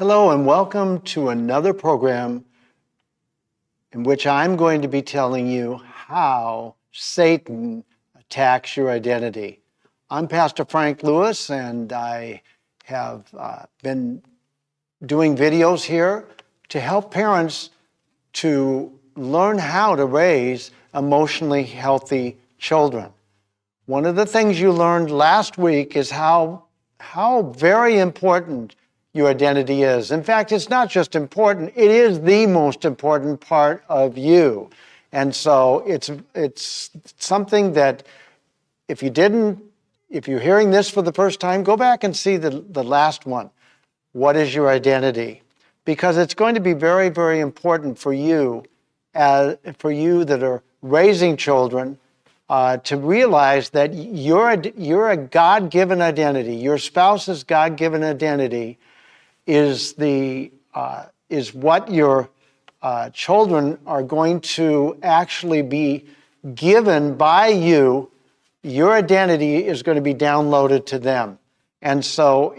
Hello and welcome to another program in which I'm going to be telling you how Satan attacks your identity. I'm Pastor Frank Lewis, and I have been doing videos here to help parents to learn how to raise emotionally healthy children. One of the things you learned last week is how very important your identity is. In fact, it's not just important, it is the most important part of you. And so it's something that if you're hearing this for the first time, go back and see the last one. What is your identity? Because it's going to be very, very important for you that are raising children to realize that you're a God-given identity. Your spouse's God-given identity is what your children are going to actually be given by you. Your identity is going to be downloaded to them. And so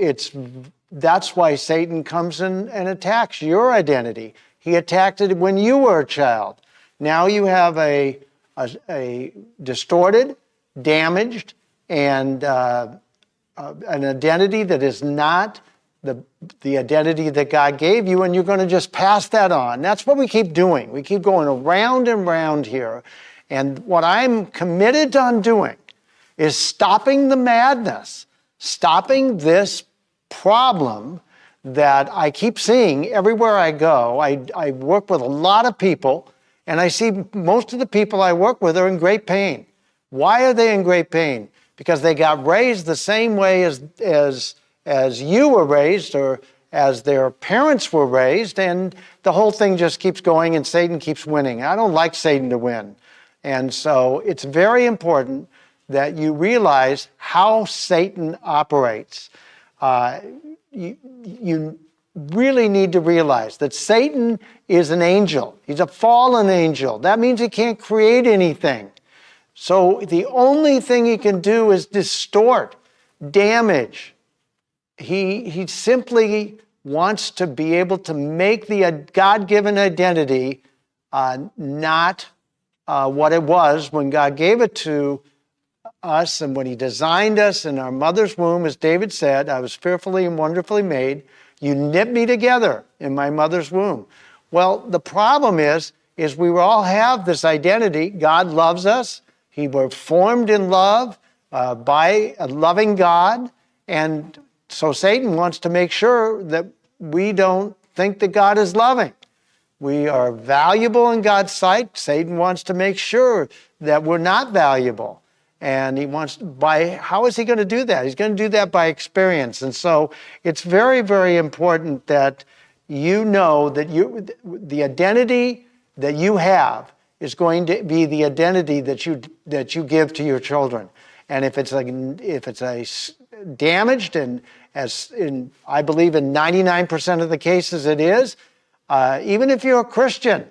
that's why Satan comes in and attacks your identity. He attacked it when you were a child. Now you have a distorted, damaged, and an identity that is not the identity that God gave you, and you're going to just pass that on. That's what we keep doing. We keep going around and round here. And what I'm committed on doing is stopping the madness, stopping this problem that I keep seeing everywhere I go. I work with a lot of people, and I see most of the people I work with are in great pain. Why are they in great pain? Because they got raised the same way as you were raised or as their parents were raised, and the whole thing just keeps going and Satan keeps winning. I don't like Satan to win. And so it's very important that you realize how Satan operates. You really need to realize that Satan is an angel. He's a fallen angel. That means he can't create anything. So the only thing he can do is distort, damage. He simply wants to be able to make the God-given identity not what it was when God gave it to us and when he designed us in our mother's womb. As David said, I was fearfully and wonderfully made. You knit me together in my mother's womb. Well, the problem is we all have this identity. God loves us. We were formed in love by a loving God, and so Satan wants to make sure that we don't think that God is loving. We are valuable in God's sight. Satan wants to make sure that we're not valuable. And how is he going to do that? He's going to do that by experience. And so it's very, very important that you know that the identity that you have is going to be the identity that you give to your children. And if it's damaged, and I believe in 99% of the cases it is, even if you're a Christian,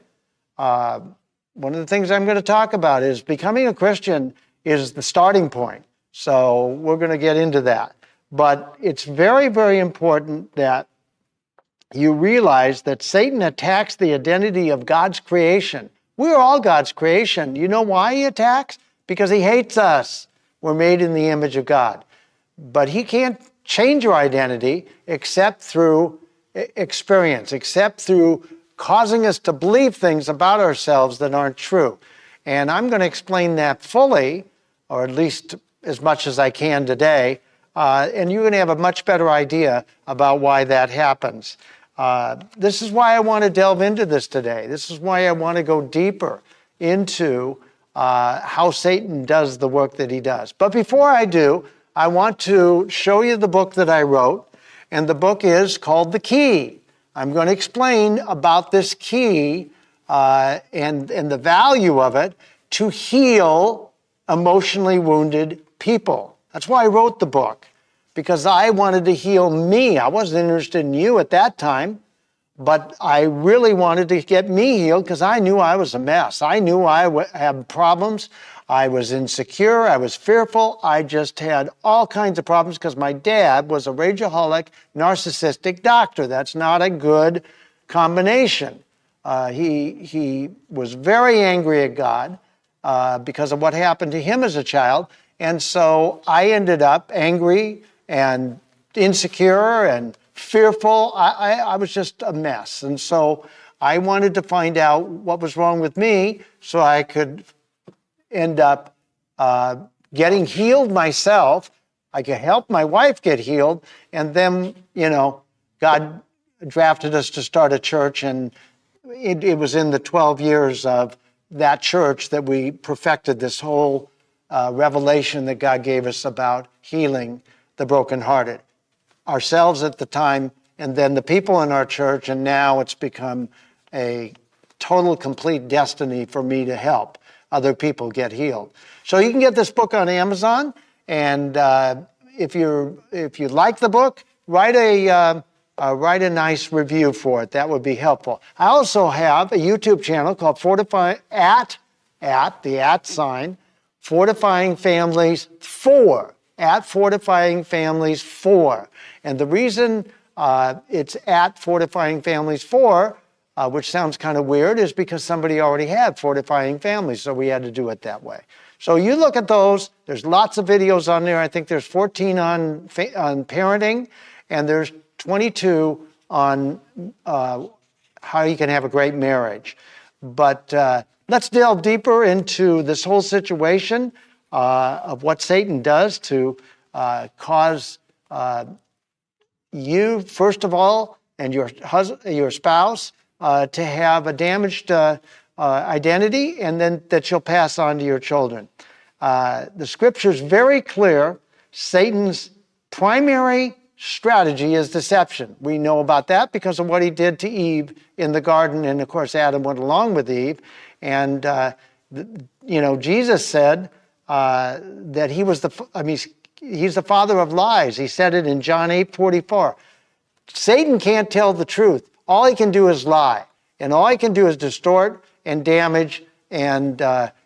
one of the things I'm going to talk about is becoming a Christian is the starting point. So we're going to get into that. But it's very, very important that you realize that Satan attacks the identity of God's creation. We're all God's creation. You know why he attacks? Because he hates us. We're made in the image of God. But he can't change your identity except through experience, except through causing us to believe things about ourselves that aren't true. And I'm going to explain that fully, or at least as much as I can today, and you're going to have a much better idea about why that happens. This is why I want to delve into this today. This is why I want to go deeper into how Satan does the work that he does. But before I do, I want to show you the book that I wrote, and the book is called The Key. I'm going to explain about this key and the value of it to heal emotionally wounded people. That's why I wrote the book, because I wanted to heal me. I wasn't interested in you at that time, but I really wanted to get me healed because I knew I was a mess. I knew I had problems. I was insecure. I was fearful. I just had all kinds of problems because my dad was a rageaholic, narcissistic doctor. That's not a good combination. He was very angry at God because of what happened to him as a child. And so I ended up angry and insecure and fearful. I was just a mess. And so I wanted to find out what was wrong with me so I could end up getting healed myself. I could help my wife get healed. And then, God drafted us to start a church, and it was in the 12 years of that church that we perfected this whole revelation that God gave us about healing the brokenhearted. Ourselves at the time, and then the people in our church, and now it's become a total, complete destiny for me to help other people get healed. So you can get this book on Amazon, and if you like the book, write a nice review for it. That would be helpful. I also have a YouTube channel called Fortifying Families 4, at Fortifying Families 4. And the reason it's at Fortifying Families 4, which sounds kind of weird, is because somebody already had Fortifying Families, so we had to do it that way. So you look at those. There's lots of videos on there. I think there's 14 on parenting, and there's 22 on how you can have a great marriage. But let's delve deeper into this whole situation of what Satan does to cause you, first of all, and your husband, your spouse, to have a damaged identity, and then that you'll pass on to your children. The scripture's very clear. Satan's primary strategy is deception. We know about that because of what he did to Eve in the garden, and of course Adam went along with Eve. And Jesus said that he was he's the father of lies. He said it in John 8:44. Satan can't tell the truth. All he can do is lie, and all he can do is distort and damage and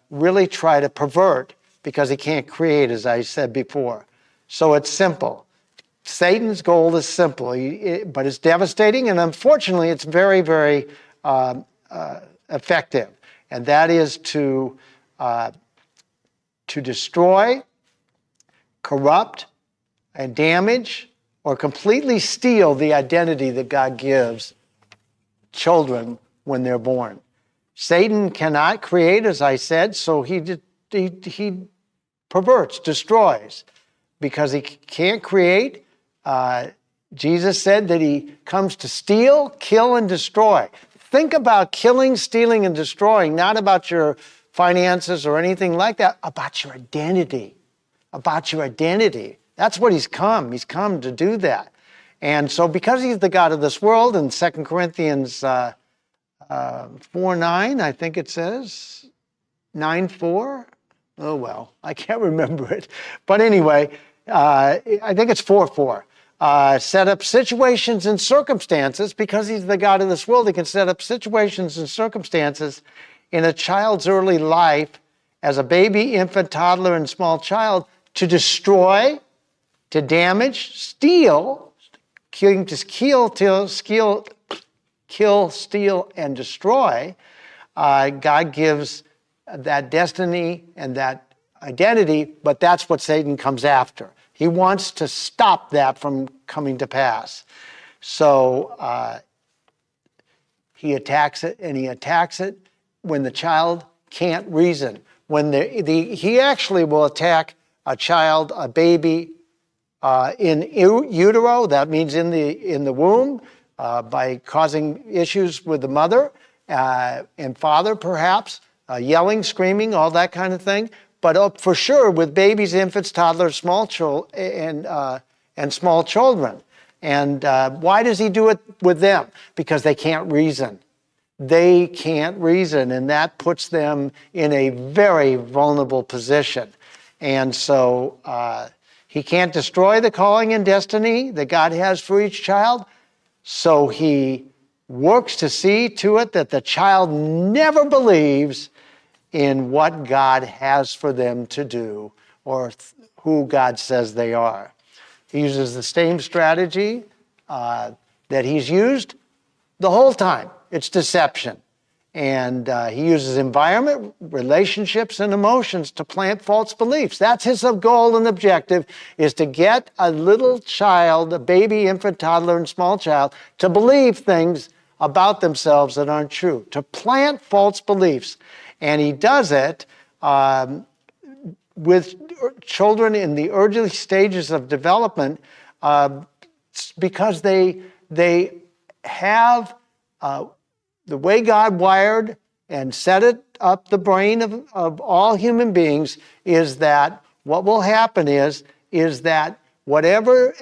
really try to pervert, because he can't create, as I said before. So it's simple. Satan's goal is simple, but it's devastating, and unfortunately it's very, very effective. And that is to destroy, corrupt, and damage, or completely steal the identity that God gives children when they're born. Satan cannot create, as I said, so he perverts, destroys, because he can't create. Jesus said that he comes to steal, kill, and destroy. Think about killing, stealing, and destroying, not about your finances or anything like that, about your identity. About your identity. That's what he's come. He's come to do that. And so because he's the God of this world, in 2 Corinthians 4:9, I think it says, 9:4. Oh, well, I can't remember it. But anyway, I think it's 4:4. Set up situations and circumstances, because he's the God of this world, he can set up situations and circumstances in a child's early life, as a baby, infant, toddler, and small child, to destroy, to damage, steal, kill, steal, and destroy. God gives that destiny and that identity, but that's what Satan comes after. He wants to stop that from coming to pass. So he attacks it, and he attacks it when the child can't reason. When he actually will attack a child, a baby, in utero, that means in the womb, by causing issues with the mother and father, perhaps, yelling, screaming, all that kind of thing. But for sure, with babies, infants, toddlers, and small children. And why does he do it with them? Because they can't reason. They can't reason, and that puts them in a very vulnerable position. And so he can't destroy the calling and destiny that God has for each child. So he works to see to it that the child never believes in what God has for them to do or who God says they are. He uses the same strategy that he's used the whole time. It's deception. And he uses environment, relationships, and emotions to plant false beliefs. That's his goal and objective, is to get a little child, a baby, infant, toddler, and small child, to believe things about themselves that aren't true, to plant false beliefs. And he does it with children in the early stages of development because they have the way God wired and set it up the brain of all human beings is that what will happen is that whatever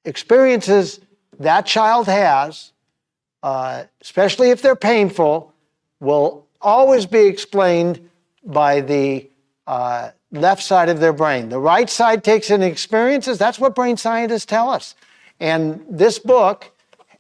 experiences that child has, especially if they're painful, will always be explained by the left side of their brain. The right side takes in experiences. That's what brain scientists tell us. And this book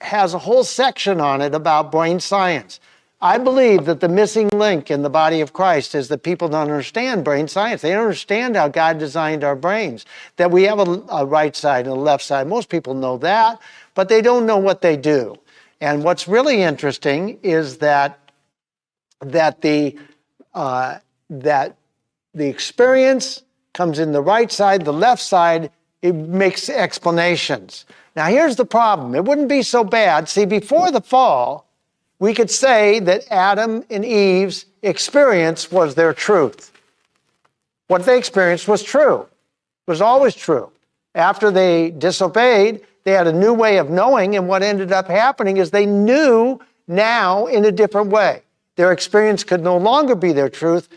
has a whole section on it about brain science. I believe that the missing link in the body of Christ is that people don't understand brain science. They don't understand how God designed our brains, that we have a right side and a left side. Most people know that, but they don't know what they do. And what's really interesting is that the experience comes in the right side, the left side, it makes explanations. Now, here's the problem. It wouldn't be so bad. See, before the fall, we could say that Adam and Eve's experience was their truth. What they experienced was true. It was always true. After they disobeyed, they had a new way of knowing, and what ended up happening is they knew now in a different way. Their experience could no longer be their truth.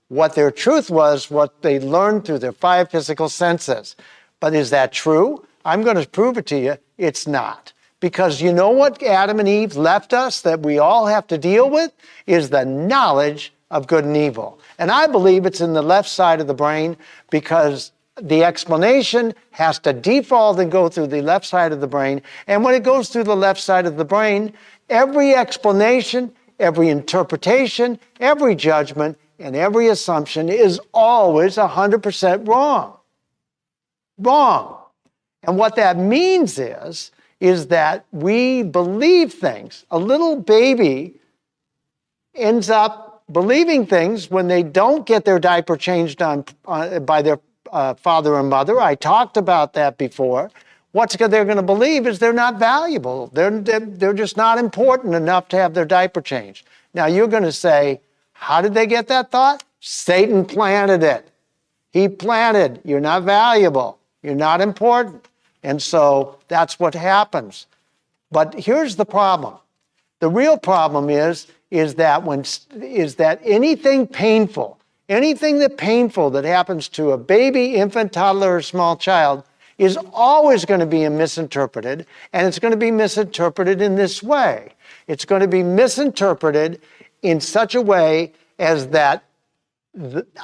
What their truth was, what they learned through their 5 physical senses. But is that true? I'm going to prove it to you. It's not. Because you know what Adam and Eve left us that we all have to deal with is the knowledge of good and evil. And I believe it's in the left side of the brain because the explanation has to default and go through the left side of the brain. And when it goes through the left side of the brain, every explanation, every interpretation, every judgment, and every assumption is always 100% wrong. Wrong. And what that means is that we believe things. A little baby ends up believing things when they don't get their diaper changed by their father and mother. I talked about that before. What they're going to believe is they're not valuable. They're just not important enough to have their diaper changed. Now, you're going to say, how did they get that thought? Satan planted it. He planted, you're not valuable. You're not important. And so that's what happens. But here's the problem. The real problem is that anything painful that happens to a baby, infant, toddler, or small child is always going to be misinterpreted, and it's going to be misinterpreted in this way. It's going to be misinterpreted in such a way as that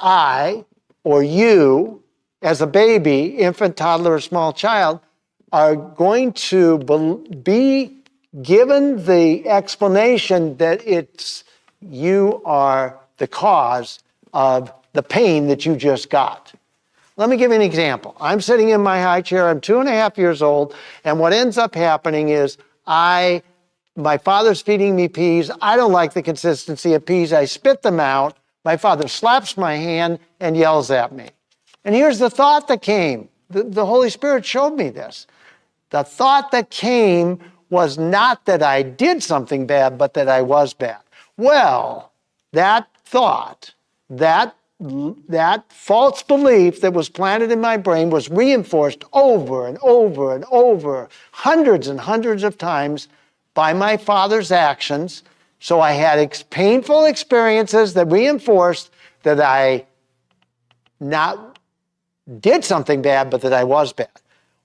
I or you, as a baby, infant, toddler, or small child, are going to be given the explanation that you are the cause of the pain that you just got. Let me give you an example. I'm sitting in my high chair, I'm 2.5 years old, and what ends up happening is my father's feeding me peas. I don't like the consistency of peas. I spit them out. My father slaps my hand and yells at me. And here's the thought that came. The Holy Spirit showed me this. The thought that came was not that I did something bad, but that I was bad. Well, that thought, that false belief that was planted in my brain was reinforced over and over and over, hundreds and hundreds of times by my father's actions. So I had painful experiences that reinforced that I not did something bad, but that I was bad.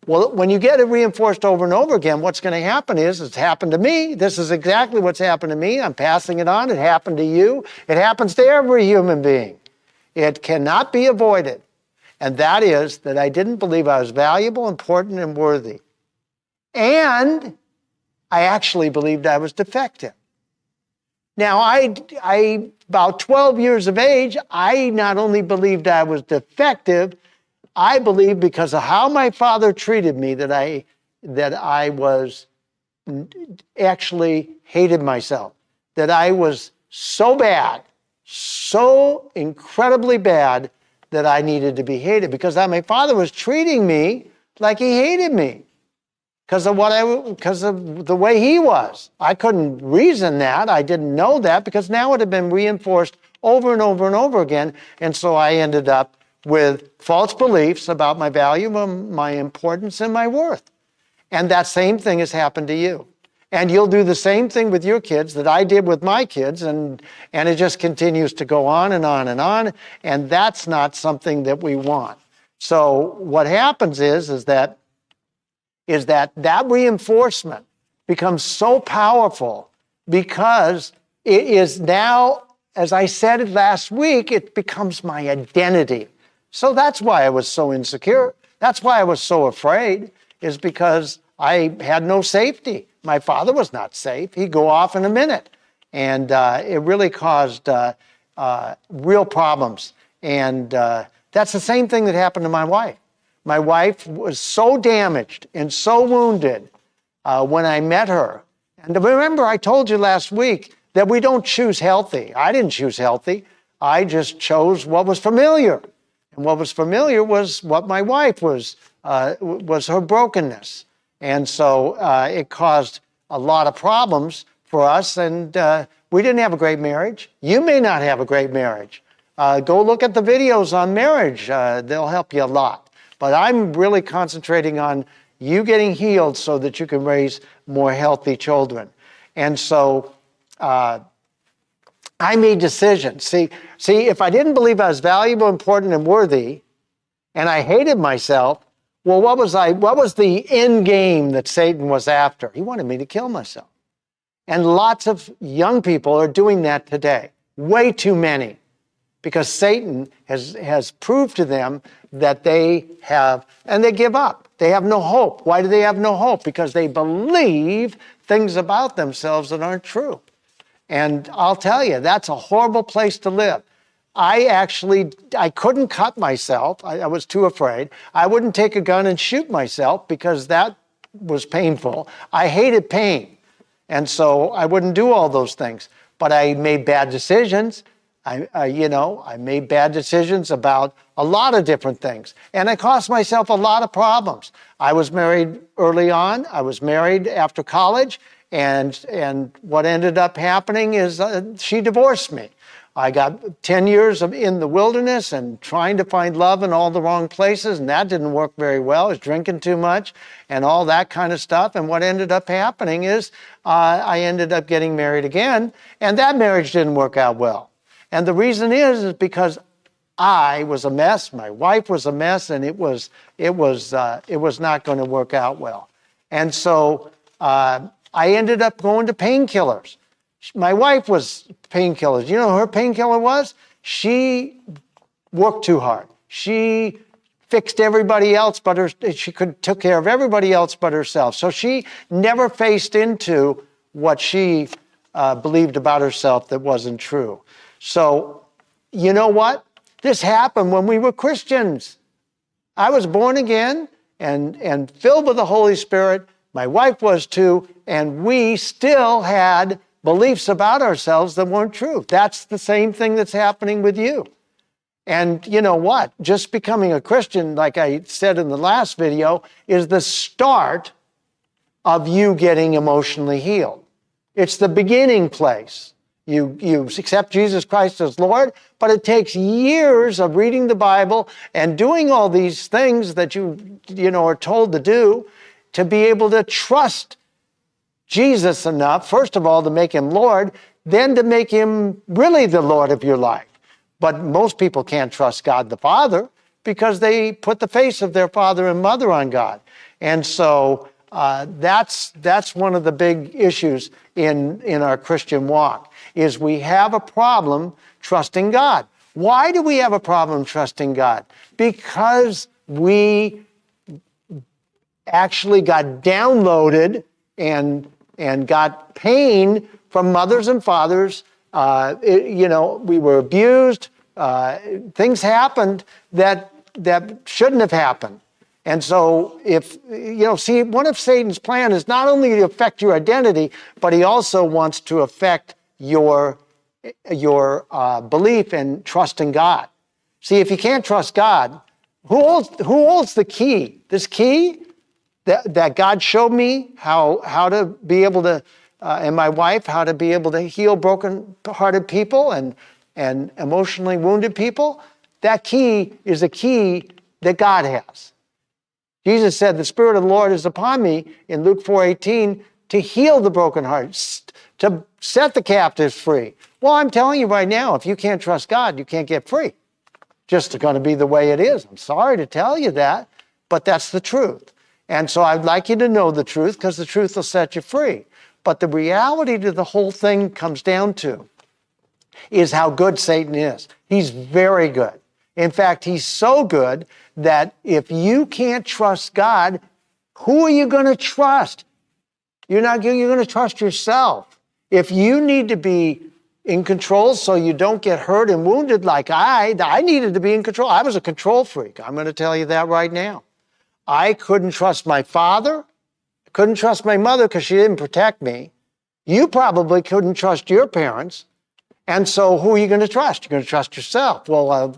Well, when you get it reinforced over and over again, what's going to happen is it's happened to me. This is exactly what's happened to me. I'm passing it on. It happened to you. It happens to every human being. It cannot be avoided. And that is that I didn't believe I was valuable, important, and worthy. And I actually believed I was defective. Now, about 12 years of age, I not only believed I was defective, I believed because of how my father treated me that I was actually hated myself, that I was so bad, so incredibly bad that I needed to be hated because my father was treating me like he hated me because of the way he was. I couldn't reason that. I didn't know that because now it had been reinforced over and over and over again. And so I ended up with false beliefs about my value, my importance, and my worth. And that same thing has happened to you. And you'll do the same thing with your kids that I did with my kids, and it just continues to go on and on and on, and that's not something that we want. So what happens is that reinforcement becomes so powerful because it is now, as I said last week, it becomes my identity. So that's why I was so insecure. That's why I was so afraid, is because I had no safety. My father was not safe. He'd go off in a minute. And it really caused real problems. And that's the same thing that happened to my wife. My wife was so damaged and so wounded when I met her. And remember, I told you last week that we don't choose healthy. I didn't choose healthy. I just chose what was familiar. And what was familiar was what my wife was her brokenness. And so it caused a lot of problems for us, and we didn't have a great marriage. You may not have a great marriage. Go look at the videos on marriage. They'll help you a lot. But I'm really concentrating on you getting healed so that you can raise more healthy children. And so I made decisions. See, if I didn't believe I was valuable, important, and worthy, and I hated myself, well, what was the end game that Satan was after? He wanted me to kill myself. And lots of young people are doing that today. Way too many. Because Satan has proved to them that they have, and they give up. They have no hope. Why do they have no hope? Because they believe things about themselves that aren't true. And I'll tell you, that's a horrible place to live. I couldn't cut myself. I was too afraid. I wouldn't take a gun and shoot myself because that was painful. I hated pain. And so I wouldn't do all those things. But I made bad decisions. I made bad decisions about a lot of different things. And I cost myself a lot of problems. I was married early on. I was married after college. And what ended up happening is she divorced me. I got 10 years in the wilderness and trying to find love in all the wrong places, and that didn't work very well. I was drinking too much and all that kind of stuff. And what ended up happening is I ended up getting married again, and that marriage didn't work out well. And the reason is because I was a mess, my wife was a mess, and it was not going to work out well. And so I ended up going to painkillers. My wife was painkillers. You know what her painkiller was? She worked too hard. She fixed everybody else but her. She took care of everybody else but herself. So she never faced into what she believed about herself that wasn't true. So you know what? This happened when we were Christians. I was born again and filled with the Holy Spirit. My wife was too, and we still had beliefs about ourselves that weren't true. That's the same thing that's happening with you. And you know what? Just becoming a Christian, like I said in the last video, is the start of you getting emotionally healed. It's the beginning place. You accept Jesus Christ as Lord, but it takes years of reading the Bible and doing all these things that you are told to do to be able to trust Jesus enough, first of all, to make him Lord, then to make him really the Lord of your life. But most people can't trust God the Father because they put the face of their father and mother on God. And so that's one of the big issues in our Christian walk, is we have a problem trusting God. Why do we have a problem trusting God? Because we actually got downloaded and got pain from mothers and fathers We were abused. Things happened that shouldn't have happened. And so one of Satan's plan is not only to affect your identity, but he also wants to affect your belief and trust in God. See, if you can't trust God, who holds the key? This key that God showed me how to be able to, and my wife, how to be able to heal broken-hearted people and emotionally wounded people. That key is a key that God has. Jesus said, the Spirit of the Lord is upon me in Luke 4:18 to heal the brokenhearted, to set the captives free. Well, I'm telling you right now, if you can't trust God, you can't get free. Just going to be the way it is. I'm sorry to tell you that, but that's the truth. And so I'd like you to know the truth because the truth will set you free. But the reality to the whole thing comes down to is how good Satan is. He's very good. In fact, he's so good that if you can't trust God, who are you going to trust? You're going to trust yourself. If you need to be in control so you don't get hurt and wounded like I needed to be in control. I was a control freak. I'm going to tell you that right now. I couldn't trust my father. I couldn't trust my mother because she didn't protect me. You probably couldn't trust your parents. And so who are you going to trust? You're going to trust yourself. Well,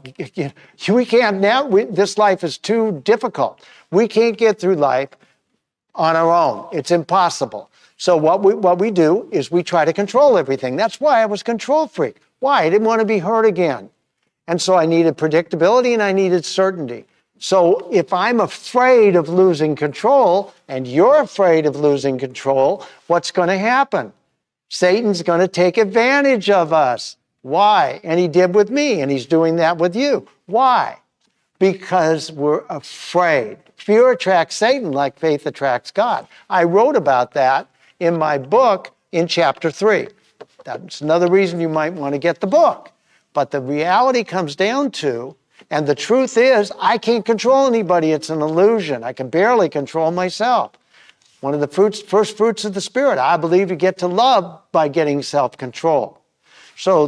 we can't now. This life is too difficult. We can't get through life on our own. It's impossible. So what we do is we try to control everything. That's why I was control freak. Why? I didn't want to be hurt again. And so I needed predictability and I needed certainty. So if I'm afraid of losing control and you're afraid of losing control, what's going to happen? Satan's going to take advantage of us. Why? And he did with me, and he's doing that with you. Why? Because we're afraid. Fear attracts Satan like faith attracts God. I wrote about that in my book in chapter 3. That's another reason you might want to get the book. But the reality comes down to, and the truth is, I can't control anybody. It's an illusion. I can barely control myself. One of the first fruits of the Spirit, I believe you get to love by getting self-control. So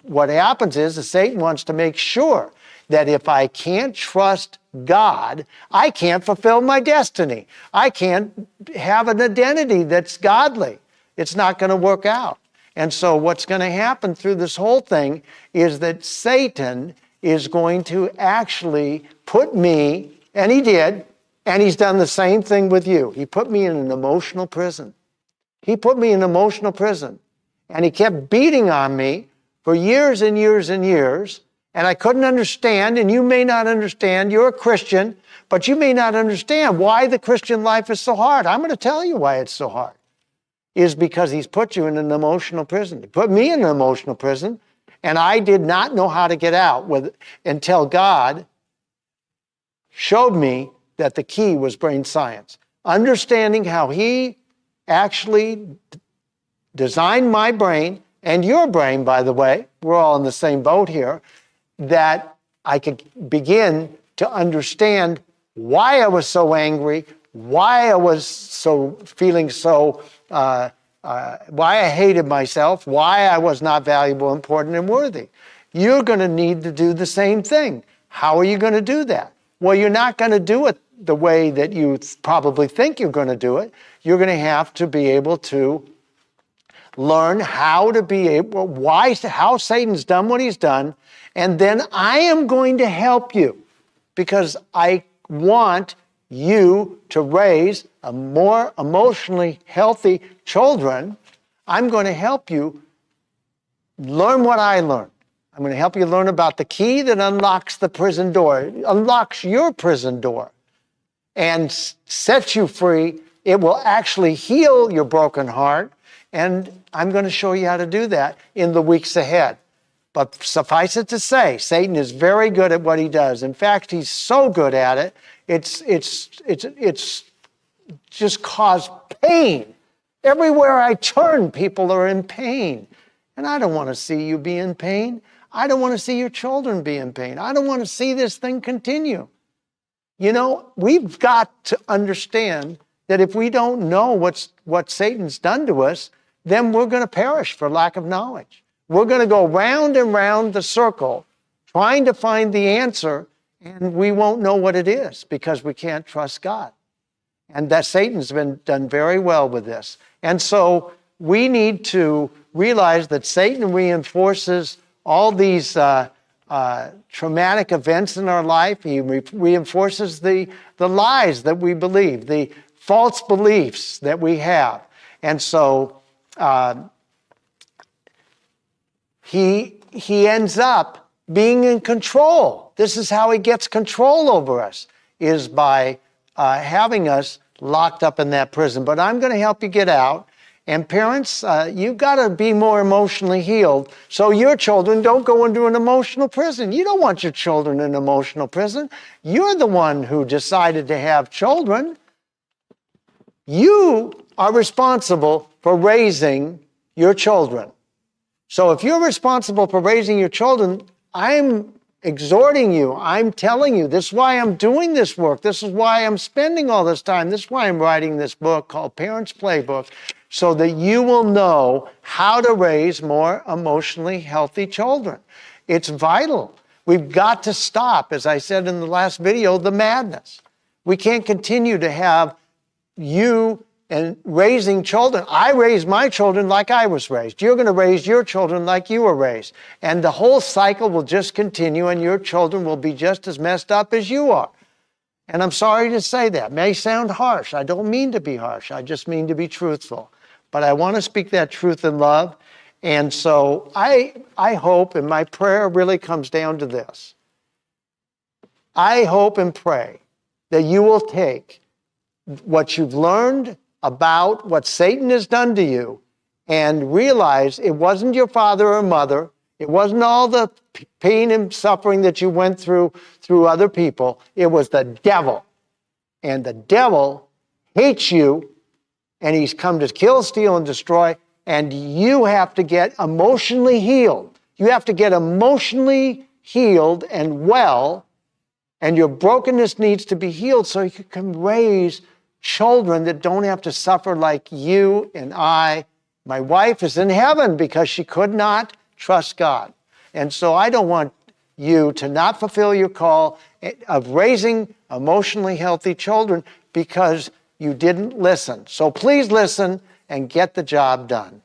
what happens is that Satan wants to make sure that if I can't trust God, I can't fulfill my destiny. I can't have an identity that's godly. It's not going to work out. And so what's going to happen through this whole thing is that Satan is going to actually put me, and he did, and he's done the same thing with you. He put me in an emotional prison. He put me in an emotional prison. And he kept beating on me for years and years and years. And I couldn't understand, and you may not understand. You're a Christian, but you may not understand why the Christian life is so hard. I'm going to tell you why it's so hard. Is because he's put you in an emotional prison. He put me in an emotional prison, and I did not know how to get out until God showed me that the key was brain science. Understanding how he actually designed my brain, and your brain, by the way, we're all in the same boat here, that I could begin to understand why I was so angry, why I was feeling so, why I hated myself, why I was not valuable, important, and worthy. You're going to need to do the same thing. How are you going to do that? Well, you're not going to do it the way that you probably think you're going to do it. You're going to have to be able to learn how Satan's done what he's done, and then I am going to help you because I want you to raise a more emotionally healthy children. I'm going to help you learn what I learned. I'm going to help you learn about the key that unlocks the prison door, unlocks your prison door, and sets you free. It will actually heal your broken heart, and I'm going to show you how to do that in the weeks ahead. But suffice it to say, Satan is very good at what he does. In fact, he's so good at it, it's just caused pain. Everywhere I turn, people are in pain. And I don't want to see you be in pain. I don't want to see your children be in pain. I don't want to see this thing continue. You know, we've got to understand that if we don't know what Satan's done to us, then we're going to perish for lack of knowledge. We're going to go round and round the circle trying to find the answer, and we won't know what it is because we can't trust God. And that Satan's been done very well with this. And so we need to realize that Satan reinforces all these traumatic events in our life. He reinforces the lies that we believe, the false beliefs that we have. And so he ends up being in control. This is how he gets control over us, is by having us locked up in that prison. But I'm going to help you get out. And parents, you've got to be more emotionally healed so your children don't go into an emotional prison. You don't want your children in an emotional prison. You're the one who decided to have children. You are responsible for raising your children. So if you're responsible for raising your children, I'm exhorting you, I'm telling you, this is why I'm doing this work. This is why I'm spending all this time. This is why I'm writing this book called Parents Playbook, so that you will know how to raise more emotionally healthy children. It's vital. We've got to stop, as I said in the last video, the madness. We can't continue to have you and raising children. I raised my children like I was raised. You're going to raise your children like you were raised. And the whole cycle will just continue, and your children will be just as messed up as you are. And I'm sorry to say that. It may sound harsh. I don't mean to be harsh. I just mean to be truthful. But I want to speak that truth in love. And so I hope, and my prayer really comes down to this. I hope and pray that you will take what you've learned about what Satan has done to you and realize it wasn't your father or mother. It wasn't all the pain and suffering that you went through other people. It was the devil. And the devil hates you, and he's come to kill, steal, and destroy. And you have to get emotionally healed. You have to get emotionally healed and well, and your brokenness needs to be healed so you can raise children that don't have to suffer like you and I. My wife is in heaven because she could not trust God. And so I don't want you to not fulfill your call of raising emotionally healthy children because you didn't listen. So please listen and get the job done.